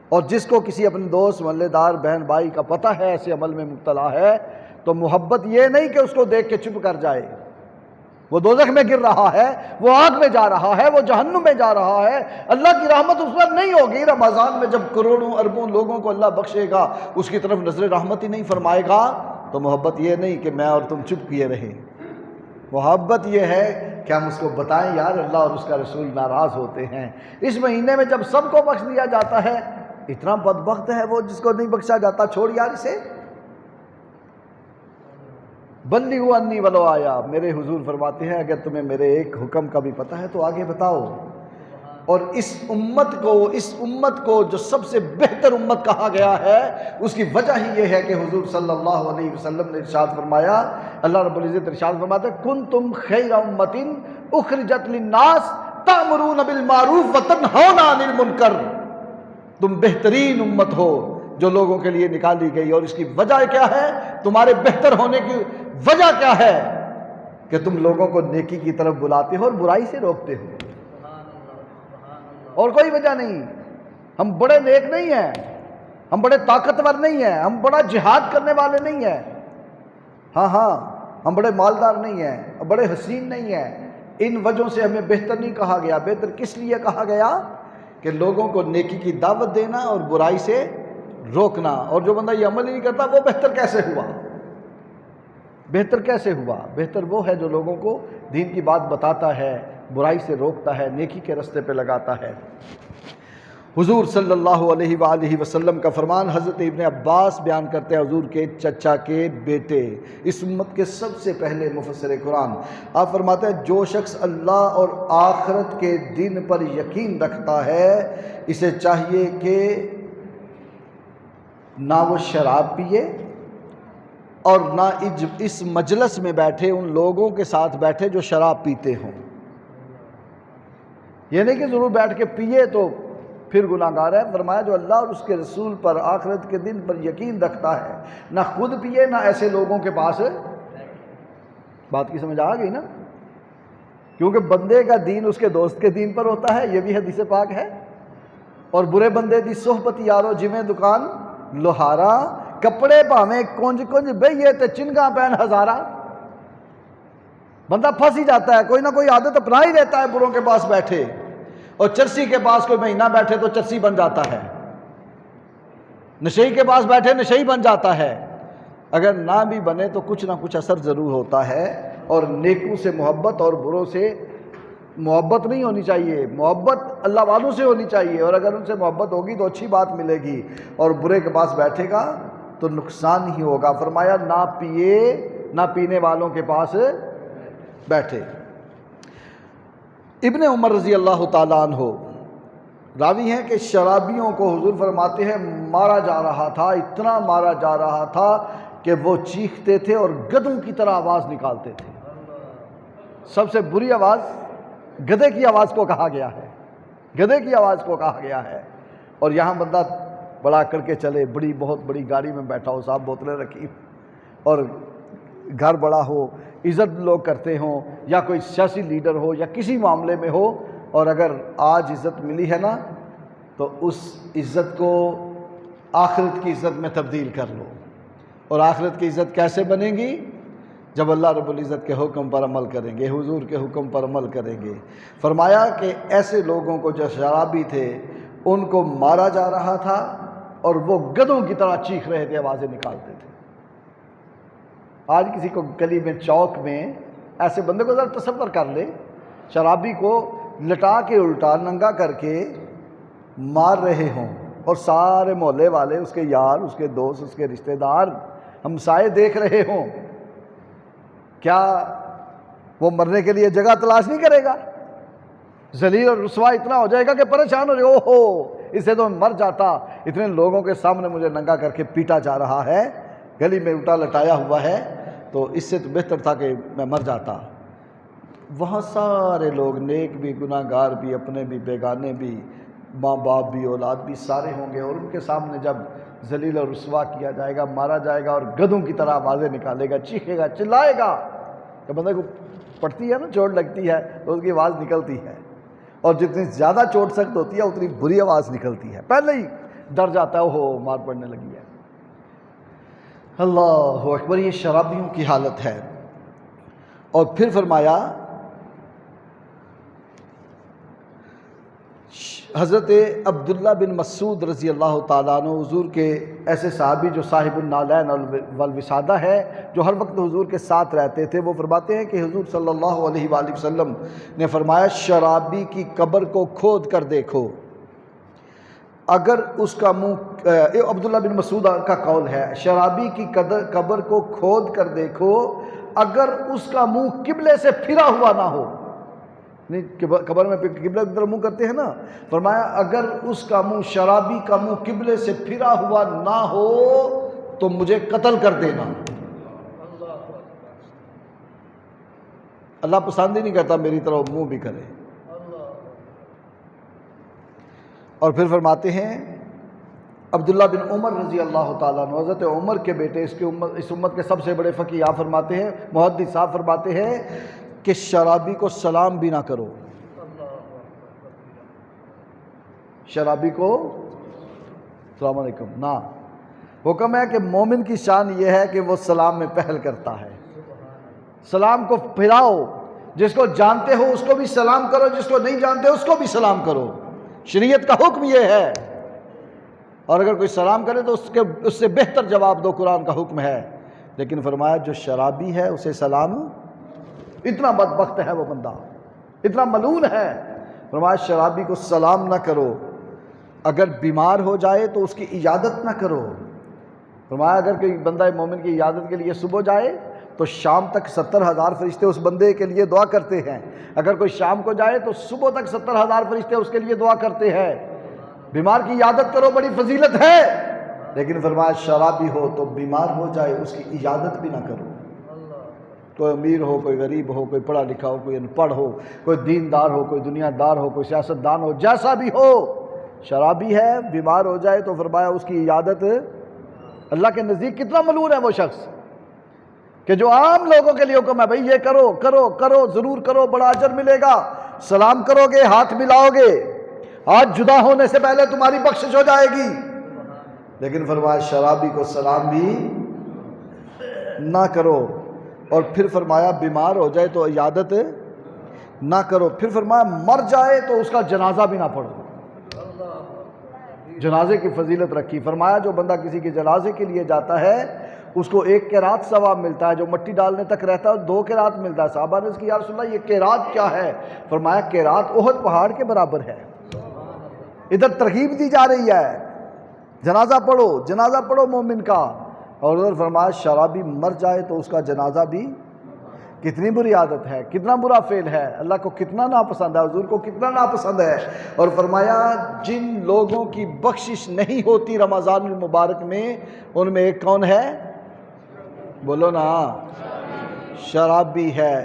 اور جس کو کسی اپنے دوست، محلے دار، بہن بھائی کا پتہ ہے ایسے عمل میں مبتلا ہے تو محبت یہ نہیں کہ اس کو دیکھ کے چپ کر جائے، وہ دوزخ میں گر رہا ہے، وہ آگ میں جا رہا ہے، وہ جہنم میں جا رہا ہے، اللہ کی رحمت اس پر نہیں ہوگی۔ رمضان میں جب کروڑوں اربوں لوگوں کو اللہ بخشے گا، اس کی طرف نظر رحمت ہی نہیں فرمائے گا، تو محبت یہ نہیں کہ میں اور تم چپ کیے رہیں، محبت یہ ہے کہ ہم اس کو بتائیں یار اللہ اور اس کا رسول ناراض ہوتے ہیں۔ اس مہینے میں جب سب کو بخش دیا جاتا ہے، اتنا بدبخت ہے وہ جس کو نہیں بخشا جاتا، چھوڑ یار اسے۔ بلغوا عنی ولو آیا، میرے حضور فرماتے ہیں اگر تمہیں میرے ایک حکم کا بھی پتہ ہے تو آگے بتاؤ۔ اور اس امت کو جو سب سے بہتر امت کہا گیا ہے، اس کی وجہ ہی یہ ہے کہ حضور صلی اللہ علیہ وسلم نے ارشاد فرمایا، اللہ رب العزت ارشاد فرماتے ہیں کنتم خیر امت اخرجت للناس تأمرون بالمعروف وتنہون عن المنکر، تم بہترین امت ہو جو لوگوں کے لیے نکالی گئی، اور اس کی وجہ کیا ہے؟ تمہارے بہتر ہونے کی وجہ کیا ہے؟ کہ تم لوگوں کو نیکی کی طرف بلاتے ہو اور برائی سے روکتے ہو، اور کوئی وجہ نہیں۔ ہم بڑے نیک نہیں ہیں، ہم بڑے طاقتور نہیں ہیں، ہم بڑا جہاد کرنے والے نہیں ہیں، ہاں ہم بڑے مالدار نہیں ہیں، بڑے حسین نہیں ہیں، ان وجہوں سے ہمیں بہتر نہیں کہا گیا۔ بہتر کس لیے کہا گیا؟ کہ لوگوں کو نیکی کی دعوت دینا اور برائی سے روکنا، اور جو بندہ یہ عمل ہی نہیں کرتا وہ بہتر کیسے ہوا؟ بہتر کیسے ہوا؟ بہتر وہ ہے جو لوگوں کو دین کی بات بتاتا ہے، برائی سے روکتا ہے، نیکی کے راستے پہ لگاتا ہے۔ حضور صلی اللہ علیہ وآلہ وسلم کا فرمان حضرت ابن عباس بیان کرتے ہیں، حضور کے چچا کے بیٹے، اس امت کے سب سے پہلے مفسر قرآن، آپ فرماتے ہیں جو شخص اللہ اور آخرت کے دن پر یقین رکھتا ہے اسے چاہیے کہ نہ وہ شراب پیے اور نہ اس مجلس میں بیٹھے ان لوگوں کے ساتھ بیٹھے جو شراب پیتے ہوں۔ یہ نہیں کہ ضرور بیٹھ کے پیے تو پھر گناہ گار ہے، فرمایا جو اللہ اور اس کے رسول پر، آخرت کے دن پر یقین رکھتا ہے، نہ خود پیے نہ ایسے لوگوں کے پاس۔ بات کی سمجھ آ گئی نا؟ کیونکہ بندے کا دین اس کے دوست کے دین پر ہوتا ہے، یہ بھی حدیث پاک ہے۔ اور برے بندے دی صحبت یارو جویں دکان لوہارا، کپڑے پاویں کنج کنج بہیے تے چنگاں پہن ہزارہ، بندہ پھنس ہی جاتا ہے، کوئی نہ کوئی عادت اپنا ہی لیتا ہے بروں کے پاس بیٹھے، اور چرسی کے پاس کوئی مہینہ بیٹھے تو چرسی بن جاتا ہے، نشئی کے پاس بیٹھے نشئی بن جاتا ہے۔ اگر نہ بھی بنے تو کچھ نہ کچھ اثر ضرور ہوتا ہے، اور نیکوں سے محبت اور بروں سے محبت نہیں ہونی چاہیے، محبت اللہ والوں سے ہونی چاہیے، اور اگر ان سے محبت ہوگی تو اچھی بات ملے گی، اور برے کے پاس بیٹھے گا تو نقصان ہی ہوگا۔ فرمایا نہ پیے نہ پینے والوں کے پاس بیٹھے۔ ابن عمر رضی اللہ تعالیٰ عنہ راوی ہیں کہ شرابیوں کو حضور فرماتے ہیں مارا جا رہا تھا، اتنا مارا جا رہا تھا کہ وہ چیختے تھے اور گدھوں کی طرح آواز نکالتے تھے۔ سب سے بری آواز گدھے کی آواز کو کہا گیا ہے، گدھے کی آواز کو کہا گیا ہے۔ اور یہاں بندہ بڑا کر کے چلے، بڑی بہت بڑی گاڑی میں بیٹھا ہو، صاحب بوتلیں رکھی، اور گھر بڑا ہو، عزت لوگ کرتے ہوں، یا کوئی سیاسی لیڈر ہو یا کسی معاملے میں ہو، اور اگر آج عزت ملی ہے نا تو اس عزت کو آخرت کی عزت میں تبدیل کر لو۔ اور آخرت کی عزت کیسے بنے گی؟ جب اللہ رب العزت کے حکم پر عمل کریں گے، حضور کے حکم پر عمل کریں گے۔ فرمایا کہ ایسے لوگوں کو جو شرابی تھے ان کو مارا جا رہا تھا اور وہ گدھوں کی طرح چیخ رہے تھے، آوازیں نکالتے تھے۔ آج کسی کو گلی میں چوک میں ایسے بندے کو ذرا تصور کر لے، شرابی کو لٹا کے الٹا ننگا کر کے مار رہے ہوں، اور سارے محلے والے، اس کے یار، اس کے دوست، اس کے رشتہ دار، ہمسائے دیکھ رہے ہوں، کیا وہ مرنے کے لیے جگہ تلاش نہیں کرے گا؟ ذلیل اور رسوا اتنا ہو جائے گا کہ پریشان ہو جائے، اوہو اس سے تو میں مر جاتا، اتنے لوگوں کے سامنے مجھے ننگا کر کے پیٹا جا رہا ہے، گلی میں الٹا لٹایا ہوا ہے، تو اس سے تو بہتر تھا کہ میں مر جاتا۔ وہاں سارے لوگ، نیک بھی گناہ گار بھی، اپنے بھی بیگانے بھی، ماں باپ بھی اولاد بھی، سارے ہوں گے، اور ان کے سامنے جب ذلیل اور رسوا کیا جائے گا، مارا جائے گا، اور گدھوں کی طرح آوازیں نکالے گا، چیخے گا، چلائے گا۔ کہ بندے کو پڑتی ہے نا، چوٹ لگتی ہے تو اس کی آواز نکلتی ہے، اور جتنی زیادہ چوٹ سخت ہوتی ہے اتنی بری آواز نکلتی ہے، پہلے ہی ڈر جاتا ہے، اوہو مار پڑنے لگی ہے۔ اللہ اکبر، یہ شرابیوں کی حالت ہے۔ اور پھر فرمایا حضرت عبداللہ بن مسعود رضی اللہ تعالیٰ عنہ، حضور کے ایسے صحابی جو صاحب النالین والوسادہ ہے، جو ہر وقت حضور کے ساتھ رہتے تھے، وہ فرماتے ہیں کہ حضور صلی اللہ علیہ وآلہ وسلم نے فرمایا شرابی کی قبر کو کھود کر دیکھو، اگر اس کا منہ، عبداللہ بن مسعود کا قول ہے، شرابی کی قبر کو کھود کر دیکھو اگر اس کا منہ قبلے سے پھرا ہوا نہ ہو، قبر میں قبلے کی طرف منہ کرتے ہیں نا، فرمایا اگر اس کا منہ، شرابی کا منہ قبلے سے پھرا ہوا نہ ہو تو مجھے قتل کر دینا۔ اللہ پسند ہی نہیں کرتا میری طرف منہ بھی کرے۔ اور پھر فرماتے ہیں عبداللہ بن عمر رضی اللہ تعالیٰ عنہ، حضرت عمر کے بیٹے، اس امت کے سب سے بڑے فقیہ، فرماتے ہیں، محدث صاحب فرماتے ہیں کہ شرابی کو سلام بھی نہ کرو، شرابی کو السلام علیکم نہ۔ حکم ہے کہ مومن کی شان یہ ہے کہ وہ سلام میں پہل کرتا ہے، سلام کو پھیلاؤ، جس کو جانتے ہو اس کو بھی سلام کرو، جس کو نہیں جانتے اس کو بھی سلام کرو، شریعت کا حکم یہ ہے۔ اور اگر کوئی سلام کرے تو اس سے بہتر جواب دو، قرآن کا حکم ہے۔ لیکن فرمایا جو شرابی ہے اسے سلام، اتنا بدبخت ہے وہ بندہ، اتنا ملعون ہے، فرمایا شرابی کو سلام نہ کرو، اگر بیمار ہو جائے تو اس کی عیادت نہ کرو۔ فرمایا اگر کوئی بندہ مومن کی عیادت کے لیے صبح جائے تو شام تک 70,000 فرشتے اس بندے کے لیے دعا کرتے ہیں، اگر کوئی شام کو جائے تو صبح تک 70,000 فرشتے اس کے لیے دعا کرتے ہیں۔ بیمار کی عیادت کرو، بڑی فضیلت ہے، لیکن فرمایا شرابی ہو تو بیمار ہو جائے اس کی عیادت بھی نہ کرو۔ کوئی امیر ہو، کوئی غریب ہو، کوئی پڑھا لکھا ہو، کوئی ان پڑھ ہو، کوئی دیندار ہو، کوئی دنیا دار ہو، کوئی سیاستدان ہو، جیسا بھی ہو، شرابی ہے، بیمار ہو جائے تو فرمایا اس کی عیادت، اللہ کے نزدیک کتنا ملعون ہے وہ شخص کہ جو عام لوگوں کے لیے حکم ہے، بھئی یہ کرو کرو کرو، ضرور کرو، بڑا اجر ملے گا، سلام کرو گے، ہاتھ ملاؤ گے، آج جدا ہونے سے پہلے تمہاری بخشش ہو جائے گی، لیکن فرمایا شرابی کو سلام بھی نہ کرو، اور پھر فرمایا بیمار ہو جائے تو عیادت نہ کرو، پھر فرمایا مر جائے تو اس کا جنازہ بھی نہ پڑھو۔ جنازے کی فضیلت رکھی، فرمایا جو بندہ کسی کے جنازے کے لیے جاتا ہے اس کو 1 قیرات ثواب ملتا ہے، جو مٹی ڈالنے تک رہتا ہے 2 قیرات ملتا ہے۔ صحابہ نے اس کی یا رسول اللہ یہ قیرات کیا ہے؟ فرمایا قیرات احد پہاڑ کے برابر ہے۔ ادھر ترغیب دی جا رہی ہے، جنازہ پڑھو، جنازہ پڑھو مومن کا، اور ادھر فرمایا شرابی مر جائے تو اس کا جنازہ بھی۔ کتنی بری عادت ہے، کتنا برا فعل ہے، اللہ کو کتنا ناپسند ہے، حضور کو کتنا ناپسند ہے۔ اور فرمایا جن لوگوں کی بخشش نہیں ہوتی رمضان المبارک میں، ان میں ایک کون ہے؟ بولو نا، شرابی ہے۔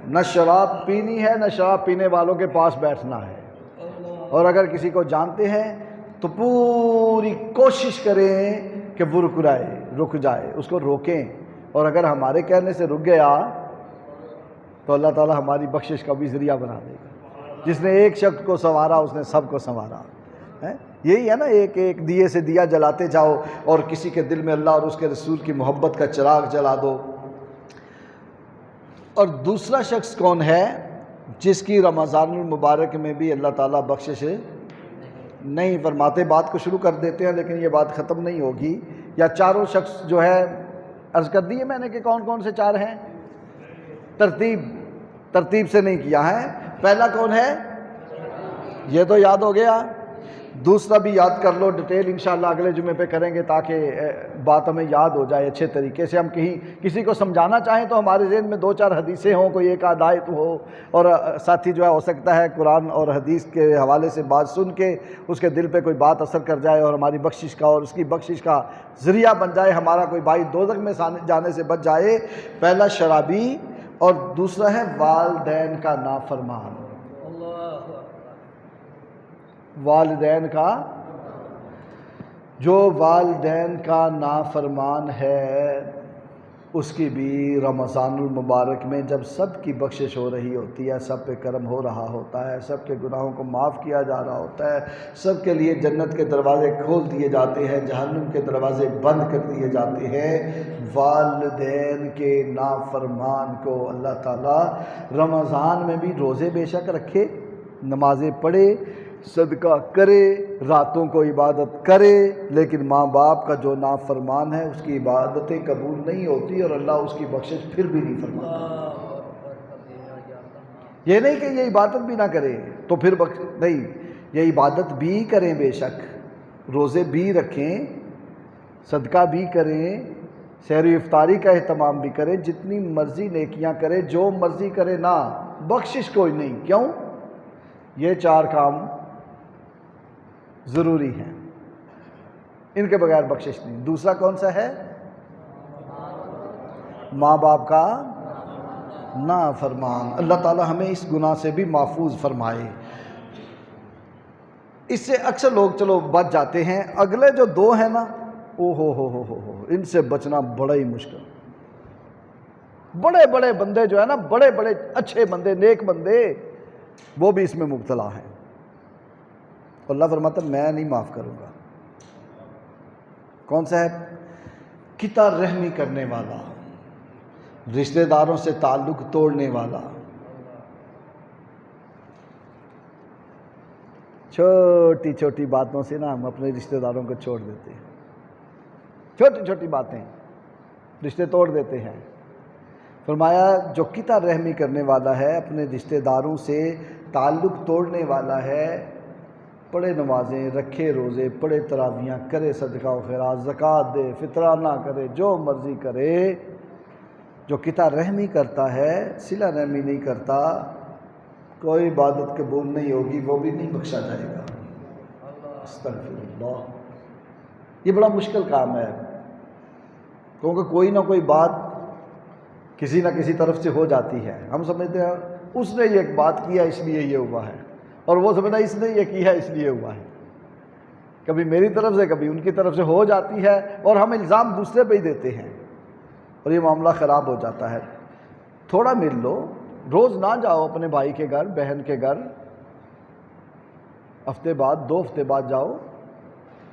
نہ شراب پینی ہے، نہ شراب پینے والوں کے پاس بیٹھنا ہے، اور اگر کسی کو جانتے ہیں تو پوری کوشش کریں کہ وہ رک جائے، اس کو روکیں، اور اگر ہمارے کہنے سے رک گیا تو اللہ تعالی ہماری بخشش کا بھی ذریعہ بنا دے گا۔ جس نے ایک شخص کو سنوارا اس نے سب کو سنوارا۔ یہی ہے نا، ایک ایک دیے سے دیا جلاتے جاؤ اور کسی کے دل میں اللہ اور اس کے رسول کی محبت کا چراغ جلا دو۔ اور دوسرا شخص کون ہے جس کی رمضان المبارک میں بھی اللہ تعالیٰ بخشش نہیں فرماتے؟ بات کو شروع کر دیتے ہیں لیکن یہ بات ختم نہیں ہوگی۔ یا چاروں شخص جو ہے عرض کر دیے میں نے کہ کون کون سے 4 ہیں، ترتیب سے نہیں کیا ہے۔ پہلا کون ہے؟ یہ تو یاد ہو گیا، دوسرا بھی یاد کر لو، ڈیٹیل انشاءاللہ اگلے جمعے پہ کریں گے تاکہ بات ہمیں یاد ہو جائے اچھے طریقے سے۔ ہم کسی کو سمجھانا چاہیں تو ہمارے ذہن میں 2-4 حدیثیں ہوں، کوئی ایک آیت ہو، اور ساتھی جو ہے ہو سکتا ہے قرآن اور حدیث کے حوالے سے بات سن کے اس کے دل پہ کوئی بات اثر کر جائے اور ہماری بخشش کا اور اس کی بخشش کا ذریعہ بن جائے، ہمارا کوئی بھائی دوزخ میں جانے سے بچ جائے۔ پہلا شرابی، اور دوسرا ہے والدین کا نافرمان۔ والدین کا، جو والدین کا نافرمان ہے اس کی بھی رمضان المبارک میں جب سب کی بخشش ہو رہی ہوتی ہے، سب پہ کرم ہو رہا ہوتا ہے، سب کے گناہوں کو معاف کیا جا رہا ہوتا ہے، سب کے لیے جنت کے دروازے کھول دیے جاتے ہیں، جہنم کے دروازے بند کر دیے جاتے ہیں، والدین کے نافرمان کو اللہ تعالیٰ رمضان میں بھی روزے بے شک رکھے، نمازیں پڑھے، صدقہ کرے، راتوں کو عبادت کرے، لیکن ماں باپ کا جو نافرمان ہے اس کی عبادتیں قبول نہیں ہوتی اور اللہ اس کی بخشش پھر بھی نہیں فرماتا۔ یہ نہیں کہ یہ عبادت بھی نہ کرے تو پھر نہیں، یہ عبادت بھی کریں، بے شک روزے بھی رکھیں، صدقہ بھی کریں، سحر و افطاری کا اہتمام بھی کریں، جتنی مرضی نیکیاں کرے، جو مرضی کرے، نہ بخشش کوئی نہیں۔ کیوں؟ یہ 4 کام ضروری ہیں، ان کے بغیر بخشش نہیں۔ دوسرا کون سا ہے؟ ماں باپ کا نافرمان۔ اللہ تعالی ہمیں اس گناہ سے بھی محفوظ فرمائے۔ اس سے اکثر لوگ چلو بچ جاتے ہیں، اگلے جو 2 ہیں نا، ہو ان سے بچنا بڑا ہی مشکل۔ بڑے بڑے بندے جو ہے نا، بڑے بڑے اچھے بندے، نیک بندے، وہ بھی اس میں مبتلا ہیں، اللہ فرماتا میں نہیں معاف کروں گا۔ کون سا ہے؟ قطع رحمی کرنے والا، رشتہ داروں سے تعلق توڑنے والا، چھوٹی چھوٹی باتوں سے نا ہم اپنے رشتہ داروں کو چھوڑ دیتے ہیں، چھوٹی چھوٹی باتیں رشتے توڑ دیتے ہیں۔ فرمایا جو قطع رحمی کرنے والا ہے، اپنے رشتہ داروں سے تعلق توڑنے والا ہے، پڑھے نمازیں، رکھے روزے، پڑھے تراویحاں، کرے صدقہ و خیرات، زکوٰۃ دے، فطرہ نہ کرے، جو مرضی کرے، جو قطع رحمی کرتا ہے، صلہ رحمی نہیں کرتا، کوئی عبادت قبول نہیں ہوگی، وہ بھی نہیں بخشا جائے گا۔ استغفر اللہ۔ یہ بڑا مشکل کام ہے، کیونکہ کوئی نہ کوئی بات کسی نہ کسی طرف سے ہو جاتی ہے۔ ہم سمجھتے ہیں اس نے یہ بات کیا اس لیے یہ ہوا ہے، اور وہ سمجھتا ہے اس نے یہ کیا اس لیے ہوا ہے۔ کبھی میری طرف سے کبھی ان کی طرف سے ہو جاتی ہے، اور ہم الزام دوسرے پہ ہی دیتے ہیں، اور یہ معاملہ خراب ہو جاتا ہے۔ تھوڑا مل لو، روز نہ جاؤ اپنے بھائی کے گھر، بہن کے گھر، ہفتے بعد 2 ہفتے بعد جاؤ،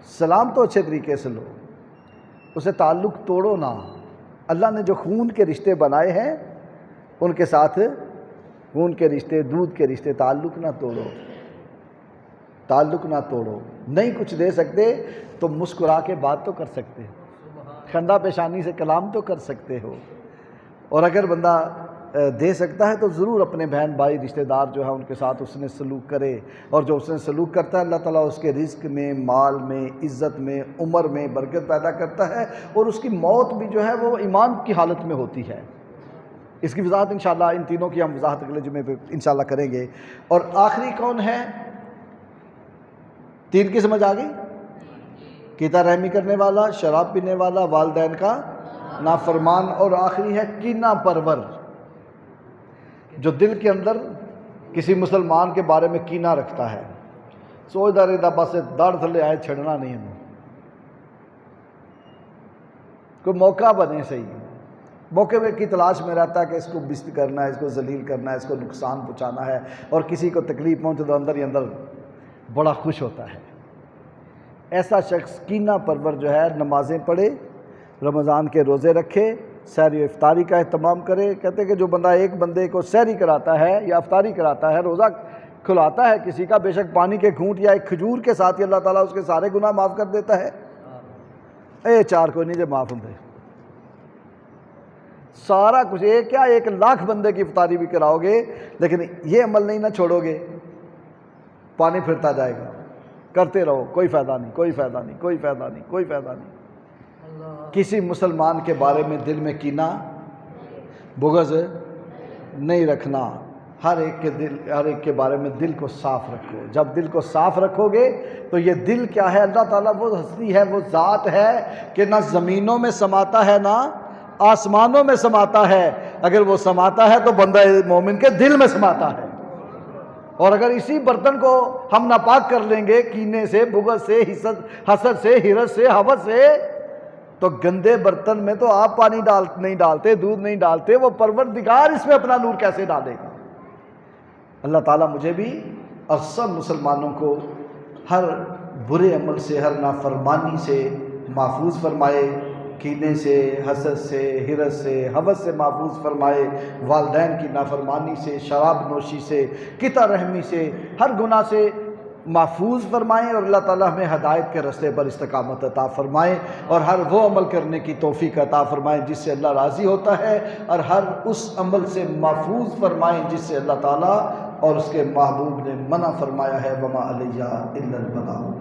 سلام تو اچھے طریقے سے لو، اسے تعلق توڑو نہ۔ اللہ نے جو خون کے رشتے بنائے ہیں ان کے ساتھ خون کے رشتے، دودھ کے رشتے، تعلق نہ توڑو، تعلق نہ توڑو۔ نہیں کچھ دے سکتے تو مسکرا کے بات تو کر سکتے ہو، خندہ پیشانی سے کلام تو کر سکتے ہو، اور اگر بندہ دے سکتا ہے تو ضرور اپنے بہن بھائی رشتہ دار جو ہے ان کے ساتھ اس نے سلوک کرے، اور جو اس نے سلوک کرتا ہے اللہ تعالیٰ اس کے رزق میں، مال میں، عزت میں، عمر میں برکت پیدا کرتا ہے، اور اس کی موت بھی جو ہے وہ ایمان کی حالت میں ہوتی ہے۔ اس کی وضاحت انشاءاللہ ان تینوں کی ہم وضاحت اگلے جمعے پہ انشاءاللہ کریں گے۔ اور آخری کون ہے؟ تین کی سمجھ آ گئی؟ قطع رحمی کرنے والا، شراب پینے والا، والدین کا نافرمان، اور آخری ہے کینہ پرور، جو دل کے اندر کسی مسلمان کے بارے میں کینہ رکھتا ہے، سوچتا رہتا بس داڑھ تھلے آئے چھڑنا نہیں ہے، کوئی موقع بنے صحیح، موقع کی تلاش میں رہتا ہے کہ اس کو بست کرنا ہے، اس کو ذلیل کرنا ہے، اس کو نقصان پہنچانا ہے، اور کسی کو تکلیف پہنچے تو اندر ہی اندر بڑا خوش ہوتا ہے۔ ایسا شخص کینہ پرور جو ہے نمازیں پڑھے، رمضان کے روزے رکھے، سحری و افطاری کا اہتمام کرے۔ کہتے ہیں کہ جو بندہ ایک بندے کو سحری کراتا ہے یا افطاری کراتا ہے، روزہ کھلاتا ہے کسی کا، بے شک پانی کے گھونٹ یا ایک کھجور کے ساتھ ہی اللہ تعالیٰ اس کے سارے گناہ معاف کر دیتا ہے۔ اے چار کوئی نہیں جو معاف ہوندے، سارا کچھ، ایک کیا 1,00,000 بندے کی افطاری بھی کراؤ گے لیکن یہ عمل نہیں نہ چھوڑو گے، پانی پھرتا جائے گا، کرتے رہو، کوئی فائدہ نہیں، کوئی فائدہ نہیں، کوئی فائدہ نہیں، کوئی فائدہ نہیں۔ کسی مسلمان کے بارے میں دل میں کینہ، بغض نہیں رکھنا، ہر ایک کے بارے میں دل کو صاف رکھو۔ جب دل کو صاف رکھو گے تو یہ دل کیا ہے؟ اللہ تعالیٰ وہ ہستی ہے، وہ ذات ہے کہ نہ زمینوں میں سماتا ہے نہ آسمانوں میں سماتا ہے، اگر وہ سماتا ہے تو بندہ مومن کے دل میں سماتا ہے، اور اگر اسی برتن کو ہم ناپاک کر لیں گے کینے سے، بغض سے، حسد سے، حرص سے، ہوس سے، تو گندے برتن میں تو آپ پانی نہیں ڈالتے، دودھ نہیں ڈالتے، وہ پروردگار اس میں اپنا نور کیسے ڈالے گا؟ اللہ تعالیٰ مجھے بھی اور سب مسلمانوں کو ہر برے عمل سے، ہر نافرمانی سے محفوظ فرمائے، کینے سے، حسد سے، حرص سے، ہوس سے محفوظ فرمائے، والدین کی نافرمانی سے، شراب نوشی سے، قطع رحمی سے، ہر گناہ سے محفوظ فرمائیں، اور اللہ تعالیٰ ہمیں ہدایت کے راستے پر استقامت عطا فرمائیں، اور ہر وہ عمل کرنے کی توفیق عطا فرمائیں جس سے اللہ راضی ہوتا ہے، اور ہر اس عمل سے محفوظ فرمائیں جس سے اللہ تعالیٰ اور اس کے محبوب نے منع فرمایا ہے۔ وما علیہ الا البلاغ۔